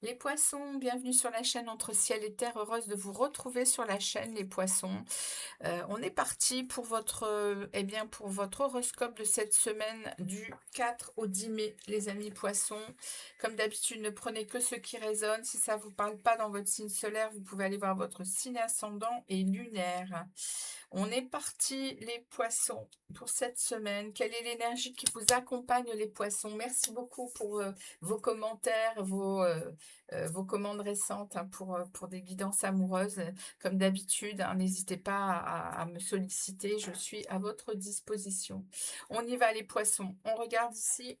Les poissons, bienvenue sur la chaîne Entre ciel et terre, heureuse de vous retrouver sur la chaîne les poissons. On est parti pour votre, pour votre horoscope de cette semaine du 4 au 10 mai, les amis poissons. Comme d'habitude, ne prenez que ce qui résonne. Si ça ne vous parle pas dans votre signe solaire, vous pouvez aller voir votre signe ascendant et lunaire. On est parti les poissons pour cette semaine. Quelle est l'énergie qui vous accompagne les poissons? Merci beaucoup pour vos commentaires, vos commandes récentes hein, pour des guidances amoureuses. Comme d'habitude, hein, n'hésitez pas à me solliciter, je suis à votre disposition. On y va les poissons. On regarde ici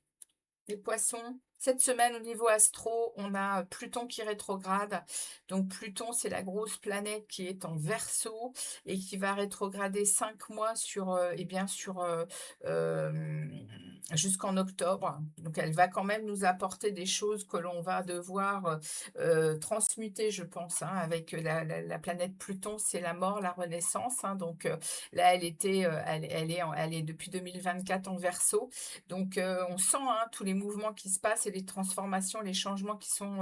les poissons. Cette semaine, au niveau astro, on a Pluton qui rétrograde. Donc, Pluton, c'est la grosse planète qui est en Verseau et qui va rétrograder 5 mois jusqu'en octobre. Donc, elle va quand même nous apporter des choses que l'on va devoir transmuter, je pense, hein, avec la planète Pluton, c'est la mort, la renaissance. Hein. Donc, là, elle est depuis 2024 en Verseau. Donc, on sent hein, tous les mouvements qui se passent et les transformations, les changements qui sont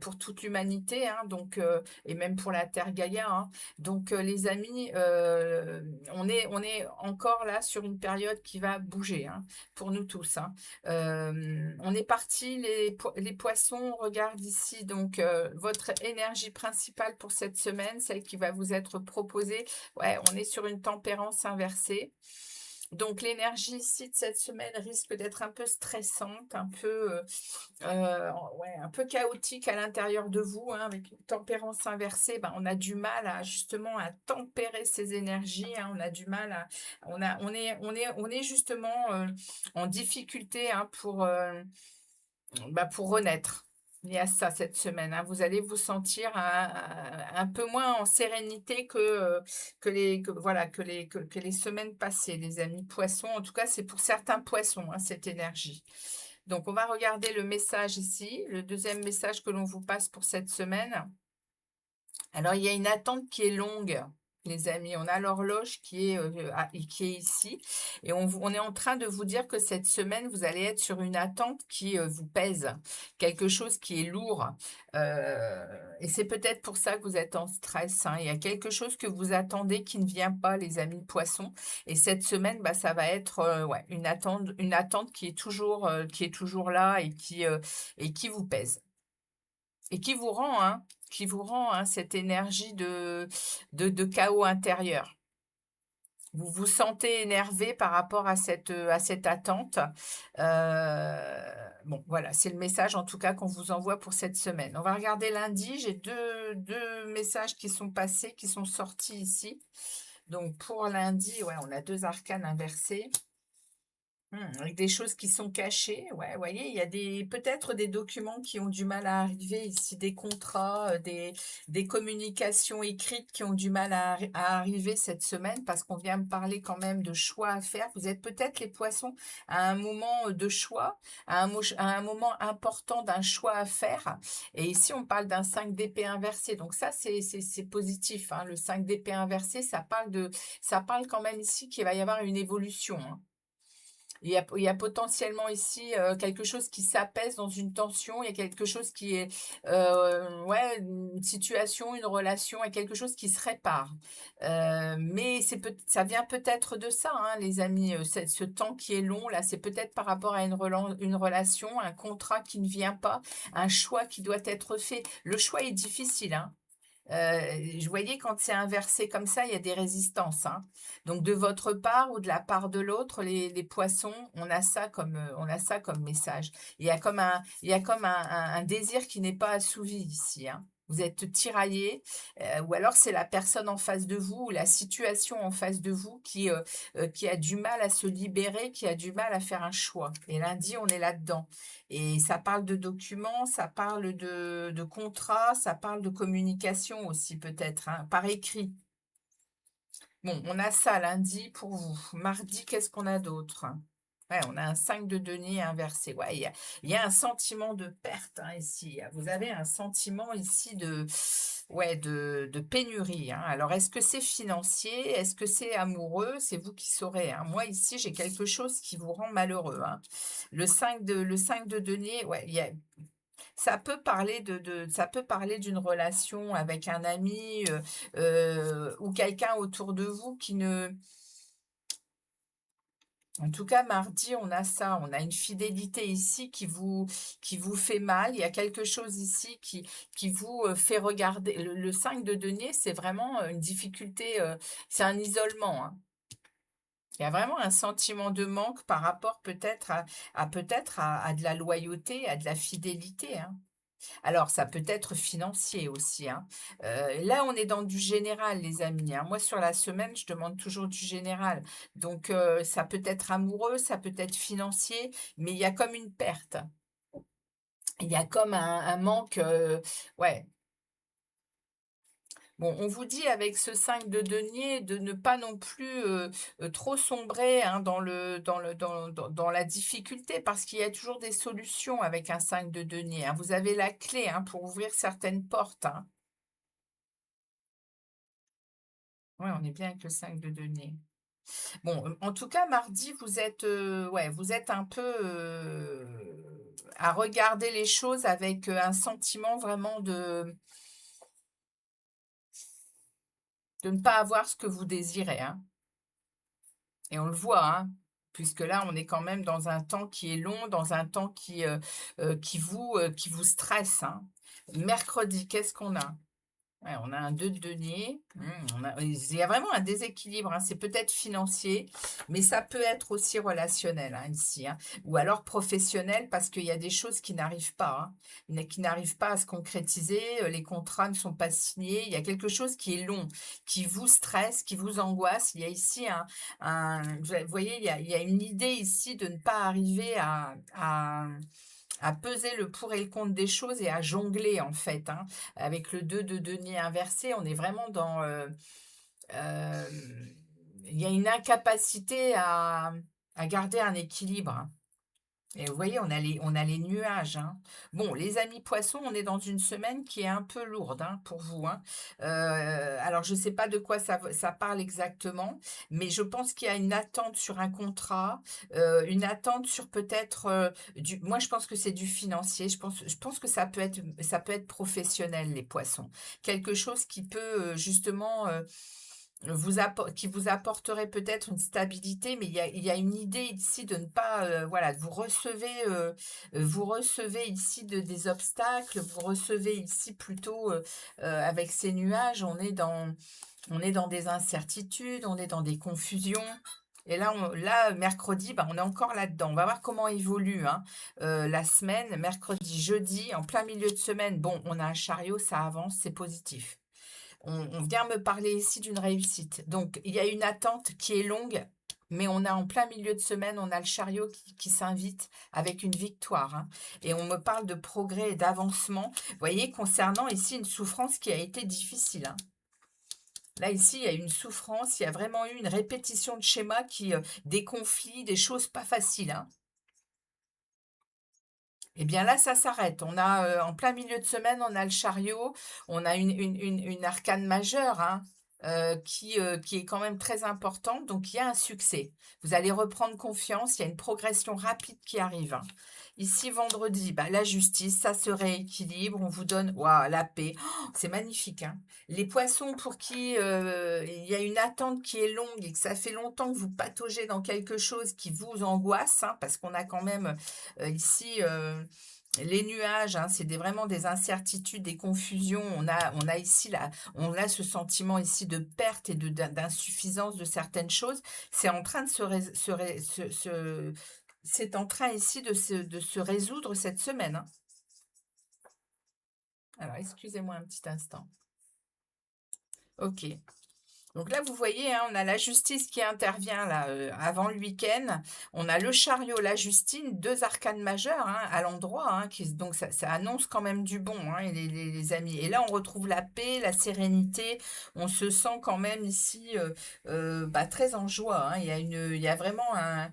pour toute l'humanité, hein, donc, et même pour la Terre Gaïa. Hein. Donc, les amis, on est encore là sur une période qui va bouger hein, pour nous tous. Hein. On est parti, les poissons, on regarde ici donc votre énergie principale pour cette semaine, celle qui va vous être proposée. Ouais, on est sur une tempérance inversée. Donc l'énergie ici de cette semaine risque d'être un peu stressante, ouais, un peu chaotique à l'intérieur de vous, hein, avec une tempérance inversée. Ben, on a du mal à justement à tempérer ces énergies. Hein, on a du mal à, on est justement en difficulté hein, pour renaître. Il y a ça cette semaine. Hein. Vous allez vous sentir un peu moins en sérénité que les semaines passées, les amis poissons. En tout cas, c'est pour certains poissons, hein, cette énergie. Donc, on va regarder le message ici, le deuxième message que l'on vous passe pour cette semaine. Alors, il y a une attente qui est longue, les amis. On a l'horloge qui est ici. Et on est en train de vous dire que cette semaine, vous allez être sur une attente qui vous pèse, quelque chose qui est lourd. Et c'est peut-être pour ça que vous êtes en stress. Hein. Il y a quelque chose que vous attendez qui ne vient pas, les amis poissons. Et cette semaine, bah, ça va être ouais, une attente qui est toujours là et qui vous pèse. Et qui vous rend hein, cette énergie de chaos intérieur. Vous vous sentez énervé par rapport à cette attente. Bon, voilà, c'est le message en tout cas qu'on vous envoie pour cette semaine. On va regarder lundi. J'ai deux messages qui sont passés, qui sont sortis ici. Donc pour lundi, ouais, on a deux arcanes inversés. Avec des choses qui sont cachées, ouais, vous voyez, il y a peut-être des documents qui ont du mal à arriver ici, des contrats, des communications écrites qui ont du mal à arriver cette semaine parce qu'on vient me parler quand même de choix à faire. Vous êtes peut-être les poissons à un moment de choix, à un moment important d'un choix à faire. Et ici, on parle d'un 5 d'épée inversé. Donc ça, c'est positif. Hein. Le 5 d'épée inversé, ça parle quand même ici qu'il va y avoir une évolution. Hein. Il y a potentiellement ici quelque chose qui s'apaise dans une tension, il y a quelque chose qui est, ouais, une situation, une relation, et quelque chose qui se répare. Mais ça vient peut-être de ça, hein, les amis, ce temps qui est long, là, c'est peut-être par rapport à une relation, un contrat qui ne vient pas, un choix qui doit être fait. Le choix est difficile, hein. Je voyais quand c'est inversé comme ça, il y a des résistances. Hein. Donc de votre part ou de la part de l'autre, les poissons, on a ça comme message. Il y a comme un désir qui n'est pas assouvi ici. Hein. Vous êtes tiraillé, ou alors c'est la personne en face de vous ou la situation en face de vous qui a du mal à se libérer, qui a du mal à faire un choix. Et lundi, on est là-dedans. Et ça parle de documents, ça parle de contrats, ça parle de communication aussi peut-être, hein, par écrit. Bon, on a ça lundi pour vous. Mardi, qu'est-ce qu'on a d'autre? Ouais, on a un 5 de denier inversé. Ouais, il y a un sentiment de perte hein, ici. Vous avez un sentiment ici ouais, de pénurie. Hein. Alors, est-ce que c'est financier? Est-ce que c'est amoureux? C'est vous qui saurez. Hein. Moi, ici, j'ai quelque chose qui vous rend malheureux. Hein. Le 5 de denier, ouais, Ça peut parler ça peut parler d'une relation avec un ami, ou quelqu'un autour de vous qui ne en tout cas, mardi, on a ça, on a une fidélité ici qui vous fait mal. Il y a quelque chose ici qui vous fait regarder. Le 5 de denier, c'est vraiment une difficulté, c'est un isolement, hein. Il y a vraiment un sentiment de manque par rapport peut-être à de la loyauté, à de la fidélité, hein. Alors, ça peut être financier aussi, hein. Là, on est dans du général, les amis, hein. Moi, sur la semaine, je demande toujours du général. Donc, ça peut être amoureux, ça peut être financier, mais il y a comme une perte. Il y a comme un manque, ouais. Bon, on vous dit avec ce 5 de denier de ne pas non plus trop sombrer, hein, dans la difficulté parce qu'il y a toujours des solutions avec un 5 de denier, hein. Vous avez la clé, hein, pour ouvrir certaines portes, hein. Ouais, on est bien avec le 5 de denier. Bon, en tout cas, mardi, ouais, vous êtes un peu à regarder les choses avec un sentiment vraiment de ne pas avoir ce que vous désirez, hein. Et on le voit, hein, puisque là, on est quand même dans un temps qui est long, dans un temps qui vous stresse, hein. Mercredi, qu'est-ce qu'on a? Ouais, on a un 2 de denier. Il y a vraiment un déséquilibre, hein. C'est peut-être financier, mais ça peut être aussi relationnel, hein, ici, hein. Ou alors professionnel, parce qu'il y a des choses qui n'arrivent pas, hein, qui n'arrivent pas à se concrétiser. Les contrats ne sont pas signés. Il y a quelque chose qui est long, qui vous stresse, qui vous angoisse. Il y a ici vous voyez, il y a une idée ici de ne pas arriver à peser le pour et le contre des choses et à jongler en fait, hein. Avec le 2 de denier inversé, on est vraiment dans... euh, il y a une incapacité à garder un équilibre, hein. Et vous voyez, on a les nuages, hein. Bon, les amis poissons, on est dans une semaine qui est un peu lourde, hein, pour vous, hein. Alors, je ne sais pas de quoi ça parle exactement, mais je pense qu'il y a une attente sur un contrat, une attente sur peut-être moi, je pense que c'est du financier. Je pense que ça peut être professionnel, les poissons. Quelque chose qui peut justement qui vous apporterait peut-être une stabilité, mais il y a une idée ici de ne pas, voilà, vous recevez ici des obstacles, vous recevez ici plutôt avec ces nuages, on est dans des incertitudes, on est dans des confusions. Et là, là mercredi, bah, on est encore là-dedans. On va voir comment évolue, hein, la semaine. Mercredi, jeudi, en plein milieu de semaine, bon, on a un chariot, ça avance, c'est positif. On vient me parler ici d'une réussite. Donc, il y a une attente qui est longue, mais on a en plein milieu de semaine, on a le chariot qui s'invite avec une victoire, hein. Et on me parle de progrès et d'avancement. Vous voyez, concernant ici une souffrance qui a été difficile, hein. Là, ici, il y a une souffrance, il y a vraiment eu une répétition de schémas des conflits, des choses pas faciles, hein. Eh bien là, ça s'arrête. On a, en plein milieu de semaine, on a le chariot, on a une arcane majeure, hein, qui est quand même très importante, donc il y a un succès. Vous allez reprendre confiance, il y a une progression rapide qui arrive, hein. Ici, vendredi, bah, la justice, ça se rééquilibre, on vous donne waouh, la paix. Oh, c'est magnifique, hein. Les poissons pour qui il y a une attente qui est longue et que ça fait longtemps que vous pataugez dans quelque chose qui vous angoisse, hein, parce qu'on a quand même ici, les nuages, hein, c'est vraiment des incertitudes, des confusions. On a ici on a ce sentiment ici de perte et d'insuffisance de certaines choses. C'est en train de c'est en train ici de se résoudre cette semaine, hein. Alors, excusez-moi un petit instant. Ok. Donc là, vous voyez, hein, on a la justice qui intervient là, avant le week-end. On a le chariot, la Justine, deux arcanes majeures, hein, à l'endroit, hein, donc ça annonce quand même du bon, hein, les amis. Et là, on retrouve la paix, la sérénité. On se sent quand même ici bah, très en joie, hein. Il y a vraiment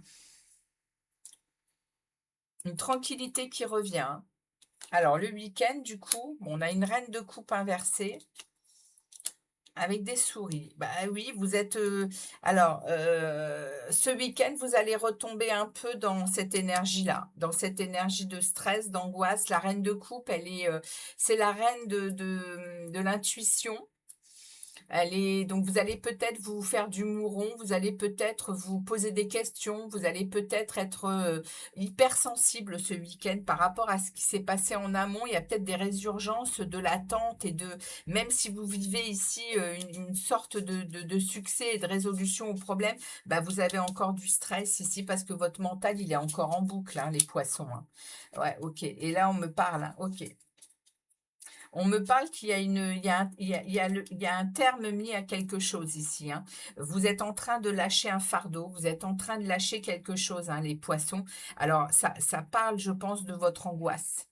une tranquillité qui revient, hein. Alors, le week-end, du coup, on a une reine de coupe inversée. Avec des souris. Bah oui, vous êtes, alors, ce week-end, vous allez retomber un peu dans cette énergie-là, dans cette énergie de stress, d'angoisse. La reine de coupe, elle est, c'est la reine de l'intuition. Elle est donc vous allez peut-être vous faire du mouron, vous allez peut-être vous poser des questions, vous allez peut-être être, hypersensible ce week-end par rapport à ce qui s'est passé en amont. Il y a peut-être des résurgences de l'attente et de même si vous vivez ici, une sorte de succès et de résolution au problème, bah, vous avez encore du stress ici parce que votre mental, il est encore en boucle, hein, les poissons, hein. Ouais, OK et là, on me parle, hein, OK. On me parle qu'il y a une, il y a un, il y a un terme mis à quelque chose ici, hein. Vous êtes en train de lâcher un fardeau, vous êtes en train de lâcher quelque chose, hein, les poissons. Alors, ça parle, je pense, de votre angoisse.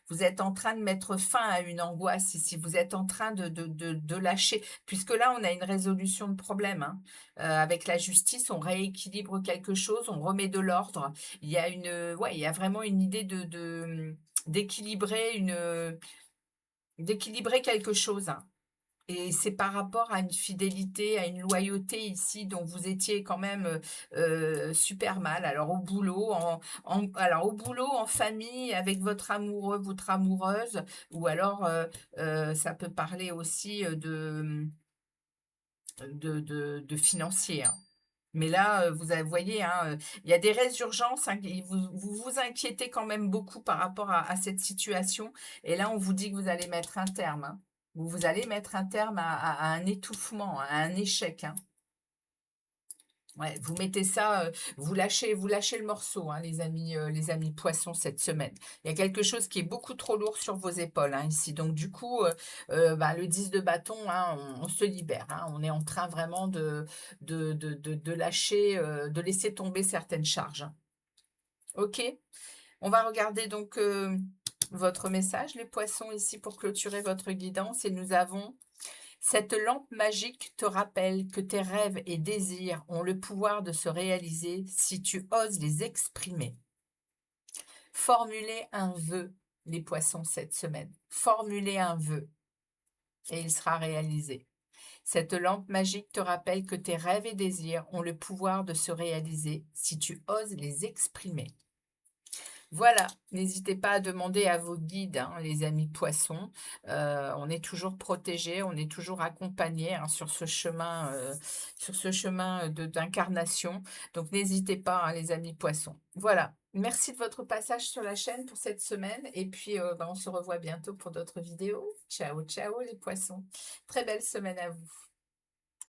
Vous êtes en train de mettre fin à une angoisse ici. Vous êtes en train de lâcher, puisque là, on a une résolution de problème, hein. Avec la justice, on rééquilibre quelque chose, on remet de l'ordre. Il y a ouais, il y a vraiment une idée d'équilibrer d'équilibrer quelque chose, hein. Et c'est par rapport à une fidélité, à une loyauté ici dont vous étiez quand même, super mal. Alors au boulot, alors au boulot, en famille, avec votre amoureux, votre amoureuse ou alors, ça peut parler aussi, de financier, hein. Mais là, vous voyez, hein, il y a des résurgences, hein, qui vous inquiétez quand même beaucoup par rapport à cette situation et là, on vous dit que vous allez mettre un terme, hein. Vous allez mettre un terme à un étouffement, à un échec, hein. Ouais, vous mettez ça, vous lâchez le morceau, hein, les amis poissons cette semaine. Il y a quelque chose qui est beaucoup trop lourd sur vos épaules, hein, ici. Donc du coup, bah, le 10 de bâton, hein, on se libère, hein. On est en train vraiment de lâcher, de laisser tomber certaines charges, hein. OK? On va regarder donc, votre message, les poissons, ici, pour clôturer votre guidance et nous avons cette lampe magique te rappelle que tes rêves et désirs ont le pouvoir de se réaliser si tu oses les exprimer. Formulez un vœu, les poissons, cette semaine. Formulez un vœu et il sera réalisé. Cette lampe magique te rappelle que tes rêves et désirs ont le pouvoir de se réaliser si tu oses les exprimer. Voilà, n'hésitez pas à demander à vos guides, hein, les amis poissons. On est toujours protégés, on est toujours accompagnés, hein, sur ce chemin d'incarnation. Donc n'hésitez pas, hein, les amis poissons. Voilà, merci de votre passage sur la chaîne pour cette semaine. Et puis, bah, on se revoit bientôt pour d'autres vidéos. Ciao, ciao les poissons. Très belle semaine à vous.